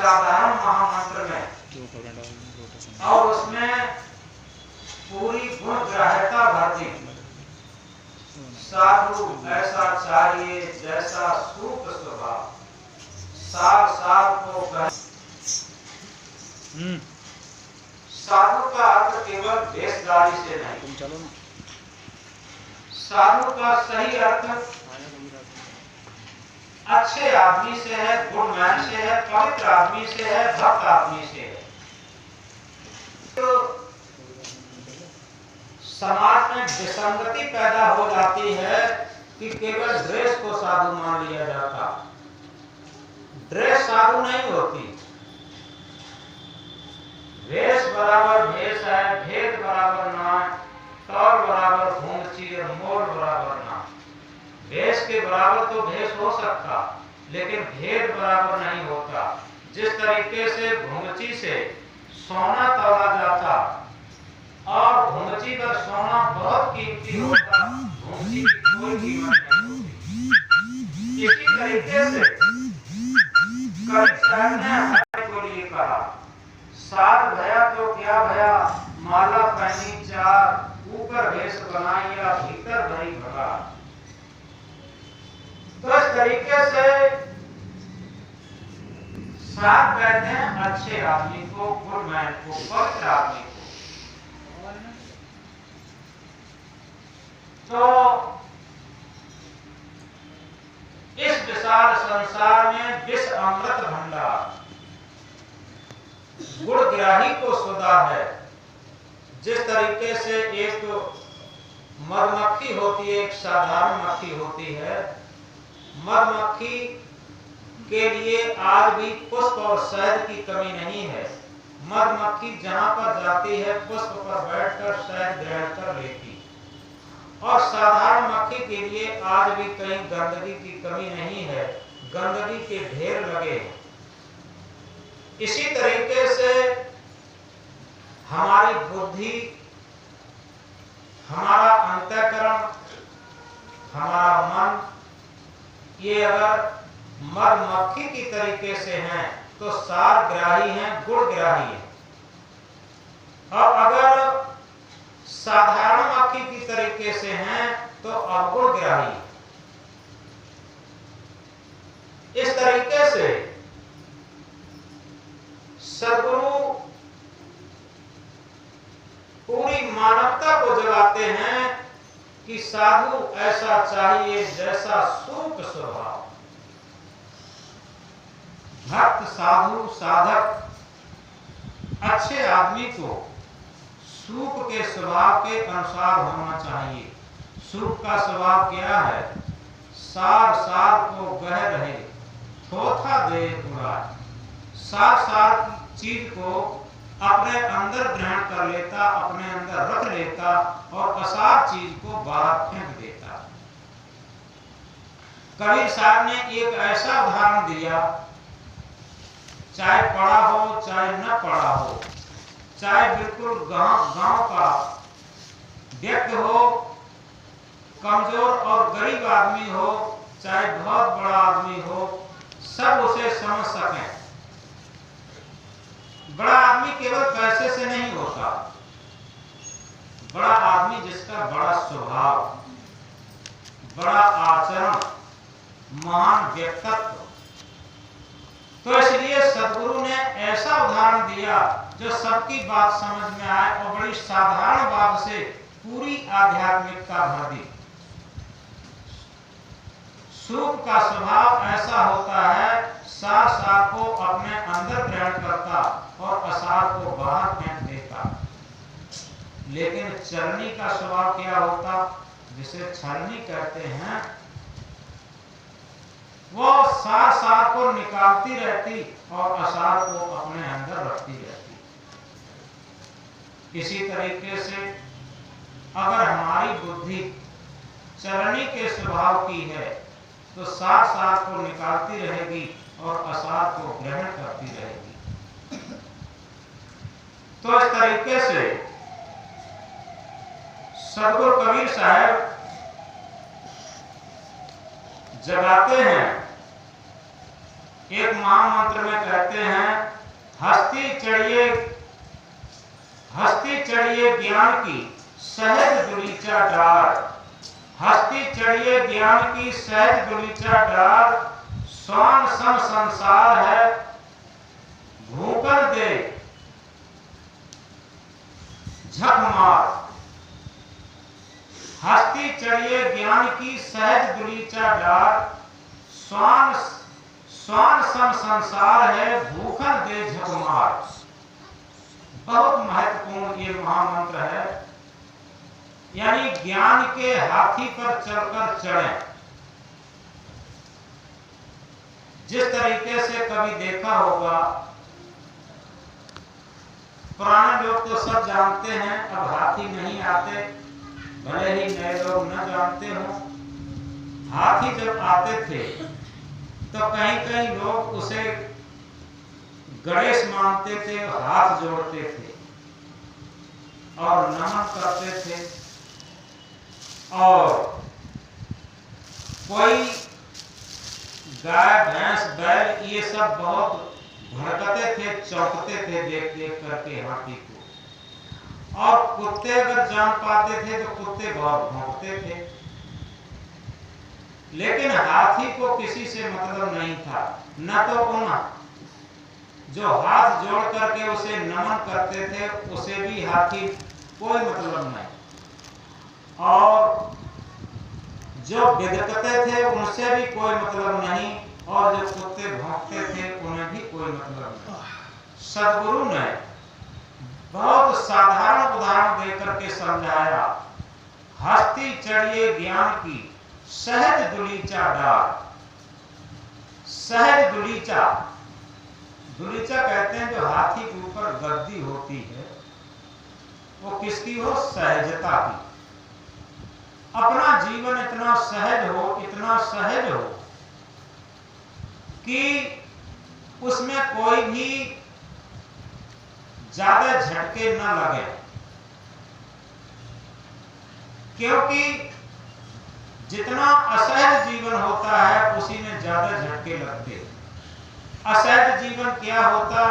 साधारण महामंत्र में और उसमें पूरी गुण ग्राह्यता भर दी। साधु ऐसा चाहिए जैसा सूप स्वभाव, साग साग को साधु का अर्थ केवल देशदारी से नहीं, साधु का सही अर्थ अच्छे आदमी से है, गुड मैन से है, पवित्र आदमी से है, भक्त आदमी से है। तो समाज में विसंगति पैदा हो जाती है कि केवल ड्रेस को साधु मान लिया जाता। ड्रेस साधु नहीं होती। वेश बराबर भेष है, भेद बराबर नाम, तौर बराबर घूंघची और मोल बराबर नाम। भेष के बराबर तो भेष हो सकता, लेकिन भेद बराबर नहीं होता। जिस तरीके से घूंघची से सोना तौला जाता और घूंघची पर सोना बहुत कीमती होता, घूंघची की कोई कीमत नहीं होती। इसी तरीके से कवि साहब ने हमारे को लिए कहा, साध भया तो क्या भया, माला पहनी चार, ऊपर भेष बनाइया भीतर भरी भगा। तो इस तरीके से साथ कहते हैं अच्छे आदमी को, गुड मैन को, पवित्र आदमी को। तो इस विशाल संसार में विष अमृत भंडार, गुणग्राही को सुधा है। जिस तरीके से एक मधुमक्खी होती है, एक साधारण मक्खी होती है, मधुमक्खी के लिए आज भी पुष्प और शहद की कमी नहीं है। मधुमक्खी जहां पर जाती है पुष्प पर बैठकर शहद ग्रहण कर लेती। और साधारण मक्खी के लिए आज भी कहीं गंदगी की कमी नहीं है, गंदगी के ढेर लगे। इसी तरीके से हमारी बुद्धि, हमारा अंतःकरण, हमारा मन, ये अगर मधुमक्खी की तरीके से हैं तो सारग्राही हैं, गुणग्राही हैं। और अगर साधारण मक्खी की तरीके से हैं तो अवगुणग्राही। इस तरीके से सद्गुरु पूरी मानवता को जगाते हैं कि साधु ऐसा चाहिए जैसा सूप स्वभाव। भक्त, साधु, साधक, अच्छे आदमी को सूप के स्वभाव के अनुसार होना चाहिए। सूप का स्वभाव क्या है? सार सार को गह रहे, थोथा दे उड़ाए। सार सार चीज को अपने अंदर ग्रहण कर लेता, अपने अंदर रख लेता और असार चीज को बाहर फेंक देता। कबीर साहब ने एक ऐसा उदाहरण दिया, चाहे पढ़ा हो चाहे न पढ़ा हो, चाहे बिल्कुल गांव का व्यक्ति हो, कमजोर और गरीब आदमी हो, चाहे बहुत बड़ा आदमी हो, सब उसे समझ सकें। बड़ा आदमी केवल पैसे से नहीं होता। बड़ा आदमी जिसका बड़ा स्वभाव, बड़ा आचरण, महान व्यक्तित्व। तो इसलिए सद्गुरु ने ऐसा उदाहरण दिया जो सबकी बात समझ में आए और बड़ी साधारण बात से पूरी आध्यात्मिकता भर दी। सूप का स्वभाव ऐसा होता है, सार सार को अपने अंदर ग्रहण करता और असार को बाहर फेंक देता। लेकिन चरनी का स्वभाव क्या होता, जिसे छलनी कहते हैं, वो सार सार को निकालती रहती और असार को अपने अंदर रखती रहती। इसी तरीके से अगर हमारी बुद्धि चरनी के स्वभाव की है तो सार सार को निकालती रहेगी और असार को ग्रहण करती रहेगी। तो इस तरीके से सद्गुरु कबीर साहब जगाते हैं एक महामंत्र में कहते हैं, हस्ती चढ़िए ज्ञान की सहज दुलीचा डार, हस्ती चढ़िए ज्ञान की सहज दुलीचा डार, स्वान सम संसार है भूकर दे झक मार। हस्ती चढ़िए ज्ञान की सहज दुलीचा डार, स्वान सम संसार है भूखल दे झक मार। बहुत महत्वपूर्ण ये महामंत्र है। यानी ज्ञान के हाथी पर चढ़कर चढ़ें। जिस तरीके से कभी देखा होगा, पुराने लोग तो सब जानते हैं, अब हाथी नहीं आते, भले ही नए लोग न जानते हो। हाथी जब आते थे तो कहीं कहीं लोग उसे गणेश मानते थे, हाथ जोड़ते थे और नमन करते थे। और कोई गाय भैंस बैल ये सब बहुत भड़कते थे, चौंकते थे देख देख करके हाथी को। और कुत्ते अगर जान पाते थे तो कुत्ते बहुत भौंकते थे। लेकिन हाथी को किसी से मतलब नहीं था। न तो उन जो हाथ जोड़ करके उसे नमन करते थे उसे भी हाथी कोई मतलब नहीं, और जो बिदकते थे उनसे भी कोई मतलब नहीं, और जो कुत्ते भौंकते थे उन्हें भी कोई मतलब नहीं। सदगुरु ने बहुत साधारण उदाहरण देकर के समझाया। हस्ती चढ़िए ज्ञान की सहज दुलीचा डार। सहज दुलीचा, दुलीचा कहते हैं जो हाथी के ऊपर गद्दी होती है, वो किसकी हो? सहजता की। अपना जीवन इतना सहज हो, इतना सहज हो कि उसमें कोई भी ज्यादा झटके न लगे। क्योंकि जितना असहज जीवन होता है उसी में ज्यादा झटके लगते। असहज जीवन क्या होता?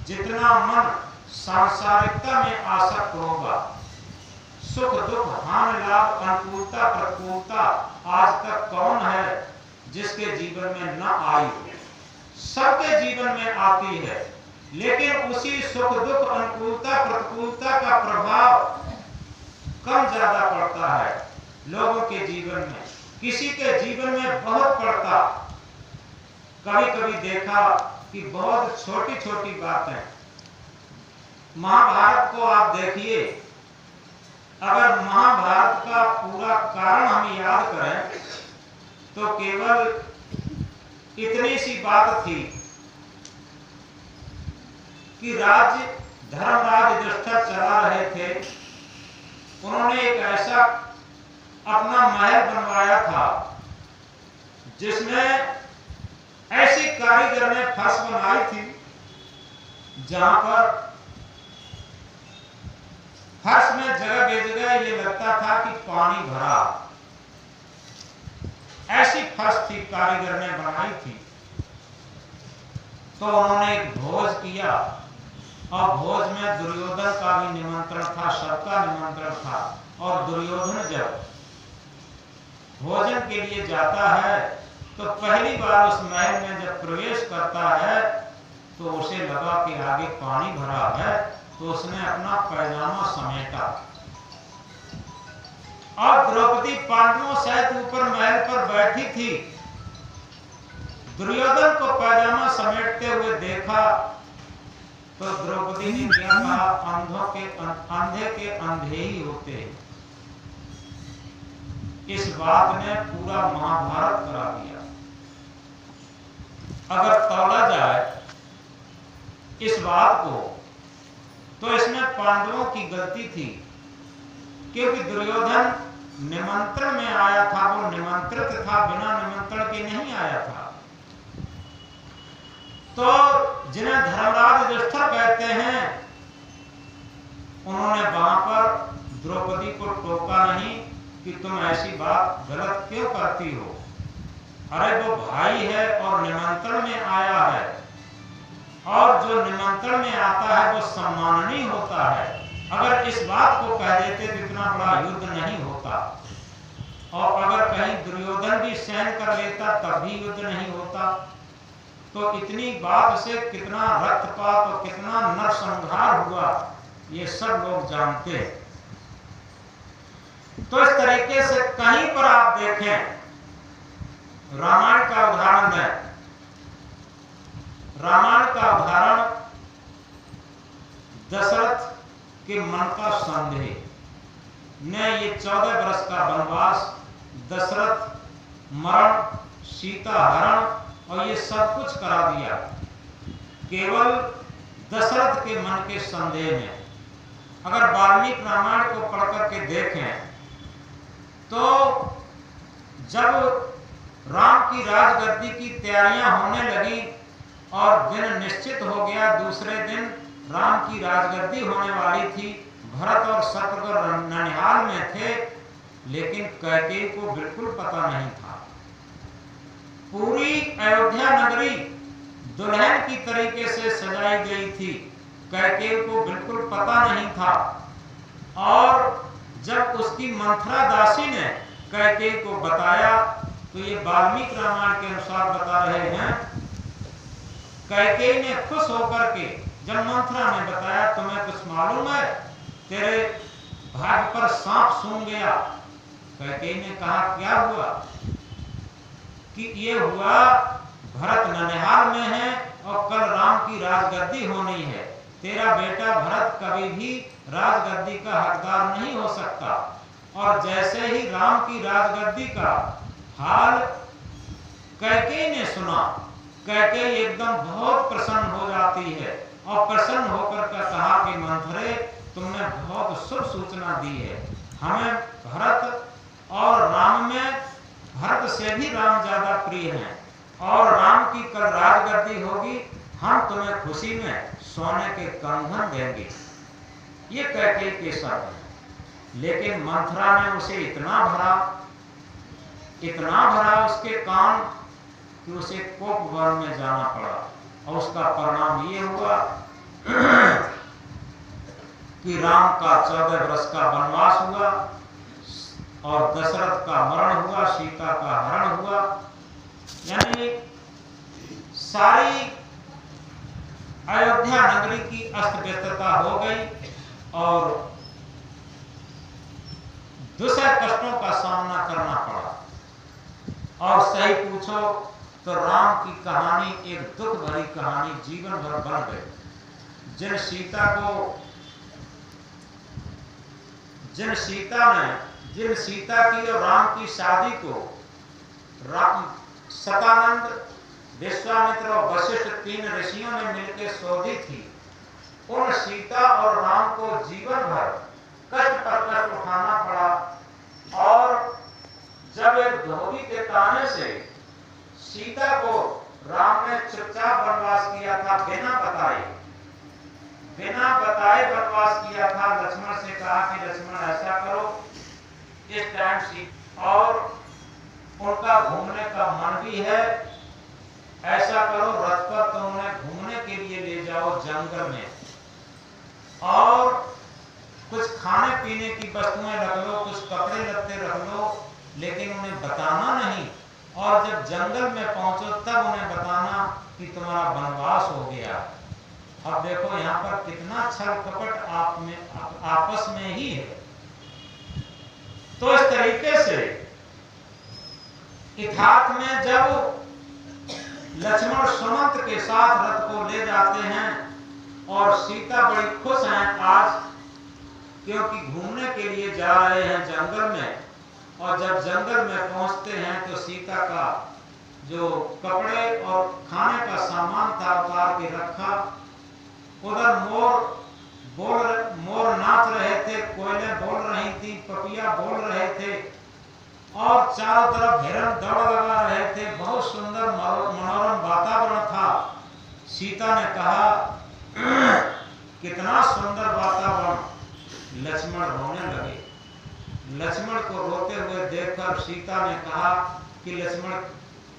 जितना मन सांसारिकता में आसक्त होगा, सुख दुख हानि लाभ अनुकूलता प्रतिकूलता आज तक कौन है जिसके जीवन में न आई? सबके जीवन में आती है, लेकिन उसी सुख दुख अनुकूलता प्रतिकूलता का प्रभाव कम ज्यादा पड़ता है लोगों के जीवन में। किसी के जीवन में बहुत पड़ता। कभी कभी देखा कि बहुत छोटी छोटी बातें। महाभारत को आप देखिए, अगर महाभारत का पूरा कारण हम याद करें तो केवल इतनी सी बात थी कि धर्मराज युधिष्ठिर चला रहे थे। उन्होंने एक ऐसा अपना महल बनवाया था जिसमें ऐसी कारीगर ने फर्श बनाई थी जहां पर फर्श में जगह बेजगह ये लगता था कि पानी भरा। ऐसी फर्श थी, कारीगर ने बनाई थी। तो उन्होंने एक भोज किया और भोज में दुर्योधन का भी निमंत्रण था, सबका निमंत्रण था। और दुर्योधन जब भोजन के लिए जाता है तो पहली बार उस महल में जब प्रवेश करता है तो उसे लगा कि आगे पानी भरा है, तो उसने अपना पैजामा समेटा और द्रौपदी पांडवों सहित ऊपर महल पर बैठी थी। दुर्योधन को पैजामा समेटते हुए देखा तो द्रौपदी ने क्या कहा? अंधे के अंधे ही होते हैं। इस बात ने पूरा महाभारत करा दिया। अगर तौला जाए इस बात को तो इसमें पांडवों की गलती थी, क्योंकि दुर्योधन निमंत्रण में आया था, वो निमंत्रित था, बिना निमंत्रण के नहीं आया था। तो जिन्हें धर्मराज युधिष्ठिर कहते हैं, उन्होंने वहां पर द्रौपदी को टोका नहीं कि तुम ऐसी बात गलत क्यों करती हो। अरे वो भाई है और निमंत्रण में आया है, और जो निमंत्रण में आता है वो सम्माननीय होता है। अगर इस बात को कह देते तो इतना बड़ा युद्ध नहीं होता, और अगर कहीं दुर्योधन भी सहन कर लेता तब भी युद्ध नहीं होता। तो इतनी बात से कितना रक्तपात और कितना नरसंहार हुआ ये सब लोग जानते हैं। तो इस तरीके से कहीं पर आप देखें, रामायण का उदाहरण है, रामायण का उदाहरण दशरथ के मन का संदेह ने ये 14 वर्ष का वनवास, दशरथ मरण, सीता हरण और ये सब कुछ करा दिया केवल दशरथ के मन के संदेह में। अगर वाल्मीकि रामायण को पढ़ करके देखें तो जब राम की राजगद्दी की तैयारियां होने लगी और दिन निश्चित हो गया, दूसरे दिन राम की राजगद्दी होने वाली थी, भरत और शत्रुघ्न ननिहाल में थे, लेकिन कैकेयी को बिल्कुल पता नहीं था। पूरी अयोध्या नगरी दुल्हन की तरीके से सजाई गई थी, कैकेयी को बिल्कुल पता नहीं था। और जब उसकी मंथरा दासी ने कैकेयी को बताया तो ये वाल्मीकि रामायण के अनुसार बता रहे हैं, कैकेयी ने खुश होकर के जब मंथरा ने बताया तुम्हें कुछ मालूम है, तेरे भाग पर सांप सूंघ गया। कैकेयी ने कहा क्या हुआ? कि ये हुआ भरत ननिहाल में है और कल राम की राजगद्दी होनी है, तेरा बेटा भरत कभी भी राजगद्दी का हकदार नहीं हो सकता। और जैसे ही राम की राजगद्दी का हाल कैकेयी ने सुना, कैकेयी एकदम बहुत प्रसन्न हो जाती है और प्रसन्न होकर के कहा कि मंथरे तुमने बहुत शुभ सूचना दी है, हमें भरत और राम में भरत से भी राम ज्यादा प्रिय हैं और राम की कल राजगद्दी होगी, हम तुम्हें खुशी में सोने के कंगन देंगे। ये कैकेयी के शब्द हैं। लेकिन मंथरा ने उसे इतना भरा उसके कान कि उसे कोप वन में जाना पड़ा, और उसका परिणाम ये हुआ कि राम का 14 वर्ष का वनवास हुआ और दशरथ का मरण हुआ, सीता का हरण हुआ। यानी सारी अयोध्या नगरी की अस्त व्यस्तता हो गई और दूसरे कष्टों का सामना करना पड़ा। और सही पूछो तो राम की कहानी एक दुख भरी कहानी जीवन भर बन गई। जिन सीता की और राम की शादी को सतानंद, विश्वामित्र और वशिष्ठ 3 ऋषियों ने मिलकर सौधी थी, उन सीता और राम को जीवन भर कष्ट पर कष्ट उठाना पड़ा। और जब एक धोबी के ताने से सीता को राम ने चुपचाप वनवास किया था, बिना बताए वनवास किया था। लक्ष्मण से कहा कि लक्ष्मण ऐसा करो, इस टाइम और उनका घूमने का मन भी है, ऐसा करो रथ पर तो उन्हें घूमने के लिए ले जाओ जंगल में, और कुछ खाने पीने की वस्तुएं रख लो, कुछ कपड़े लत्ते रख लो, लेकिन उन्हें बताना नहीं। और जब जंगल में पहुंचो तब उन्हें बताना कि तुम्हारा वनवास हो गया। अब देखो यहाँ पर कितना छल कपट आपस में ही है। तो इस तरीके से इतिहास में जब लक्ष्मण सुमंत के साथ रथ को ले जाते हैं और सीता बड़ी खुश हैं आज, क्योंकि घूमने के लिए जा रहे हैं जंगल में। और जब जंगल में पहुंचते हैं तो सीता का जो कपड़े और खाने का सामान था उतार के रखा। उधर मोर नाच रहे थे, कोयलें बोल रही थी, पपिया बोल रहे थे और चारों तरफ हिरण दौड़ लगा रहे थे। बहुत सुंदर मनोरम वातावरण था। सीता ने कहा कितना सुंदर वातावरण। लक्ष्मण रोने लगे। लक्ष्मण को रोते हुए देखकर सीता ने कहा कि लक्ष्मण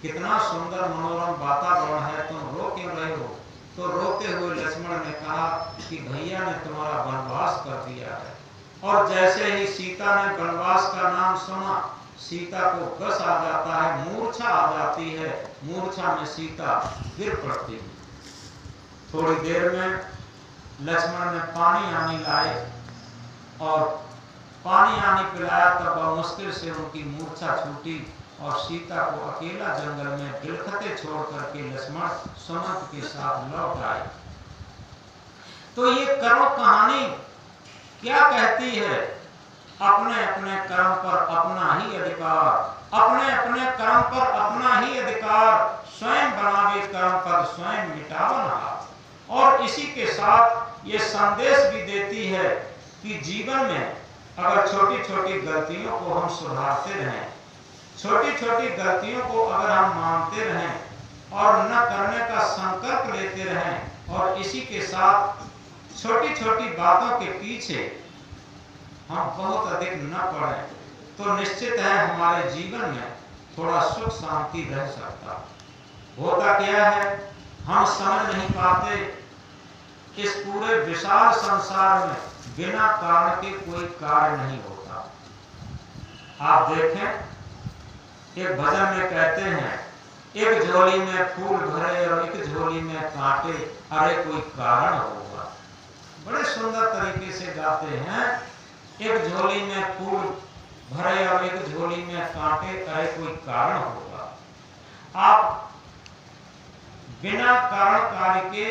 कितना सुंदर मनोरम वातावरण है, तुम रो क्यों रहे हो? तो रोते हुए लक्ष्मण ने कहा कि भैया ने तुम्हारा वनवास कर दिया है। और जैसे ही सीता ने वनवास का नाम सुना, सीता को गस आ जाता है, मूर्छा आ जाती है। मूर्छा में सीता गिर पड़ती है। थोड़ी देर में लक्ष्मण ने पानी आनी लाए और पानी आनी पिलाया, तब वह मुश्किल से उनकी मूर्छा छूटी और सीता को अकेला जंगल में बिलखते छोड़ करके लक्ष्मण सुमंत के साथ लौट आए। तो ये करुण कहानी क्या कहती है? अपने अपने कर्म पर अपना ही अधिकार, अपने अपने कर्म पर अपना ही अधिकार, स्वयं बनावे कर्म पर स्वयं मिटावन हाथ। और इसी के साथ ये संदेश भी देती है कि जीवन में अगर छोटी छोटी गलतियों को हम सुधारते रहें, छोटी छोटी गलतियों को अगर हम मानते रहें और न करने का संकल्प लेते रहें, और इसी के साथ छोटी छोटी बातों के पीछे हम बहुत अधिक न पड़े, तो निश्चित है हमारे जीवन में थोड़ा सुख शांति रह सकता। होता क्या है, हम समझ नहीं पाते, इस पूरे विशाल संसार में बिना कारण के कोई कार्य नहीं होता। आप देखें, एक भजन में कहते हैं, एक झोली में फूल भरे और एक झोली में कांटे, अरे कोई कारण होगा। बड़े सुंदर तरीके से गाते हैं, एक झोली में फूल भरे और एक झोली में कांटे, अरे कोई कारण होगा। आप बिना कारण कार्य के,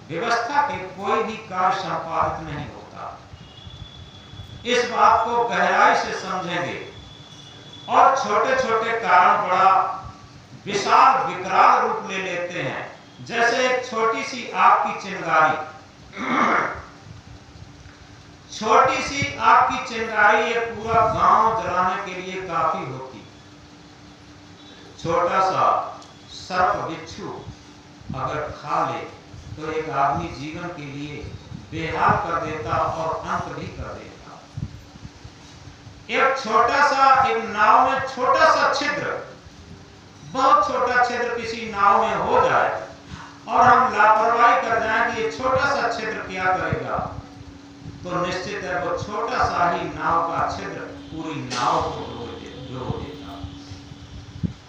व्यवस्था के कोई भी कार्य संपादित नहीं होता। इस बात को गहराई से समझेंगे और छोटे छोटे कारण बड़ा विशाल विकराल रूप ले लेते हैं। जैसे एक छोटी सी आग की चिंगारी, छोटी सी आग की चिंगारी एक पूरा गांव जलाने के लिए काफी होती। छोटा सा सर्प बिच्छू अगर खा ले तो एक आदमी जीवन के लिए बेहाल कर देता और अंत भी कर देता। एक छोटा सा, एक नाव में छोटा सा छिद्र, बहुत छोटा छिद्र किसी नाव में हो जाए और हम लापरवाही कर जाएं कि ये छोटा सा छिद्र क्या करेगा, तो निश्चित है वो छोटा सा ही नाव का छिद्र पूरी नाव को डुबो देगा।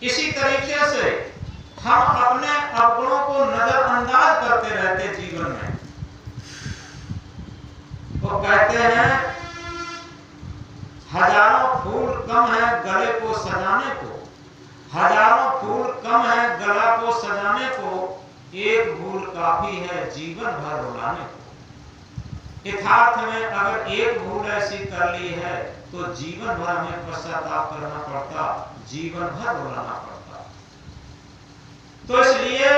इसी तरीके से हम अपने अवगुणों को नजरअंदाज करते रहते जीवन में। वो कहते हैं, हजारों फूल कम है गले को सजाने को, हजारों फूल कम है गला को सजाने को, एक भूल काफी है जीवन भर रुलाने को। यथार्थ में अगर एक भूल ऐसी कर ली है तो जीवन भर हमें पश्चाताप करना पड़ता, जीवन भर रुलाना पड़ता। तो इसलिए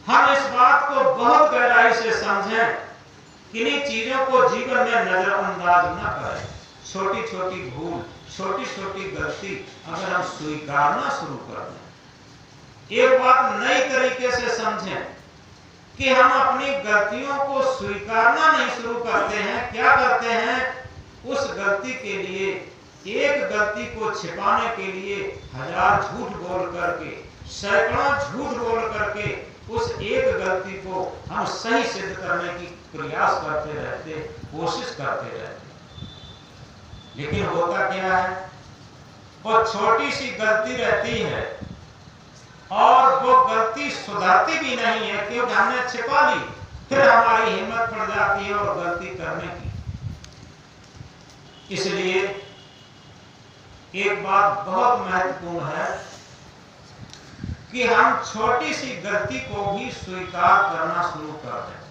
हम इस बात को बहुत गहराई से समझें, किन्हीं चीजों को जीवन में नजरअंदाज न करें। छोटी छोटी भूल, छोटी छोटी गलती अगर हम स्वीकारना शुरू कर दें, एक बात नई तरीके से समझें कि हम अपनी गलतियों को स्वीकारना नहीं शुरू करते हैं, क्या करते हैं, उस गलती के लिए, एक गलती को छिपाने के लिए हजार झूठ बोल करके, सैकड़ों झूठ बोल करके उस एक गलती को हम सही सिद्ध करने की प्रयास करते रहते, कोशिश करते रहते। लेकिन होता क्या है, वो छोटी सी गलती रहती है और वो गलती सुधरती भी नहीं है, क्योंकि हमने छिपा ली, फिर हमारी हिम्मत पड़ जाती है और गलती करने की। इसलिए एक बात बहुत महत्वपूर्ण है कि हम छोटी सी गलती को भी स्वीकार करना शुरू कर दें।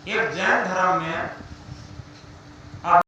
एक जैन धर्म में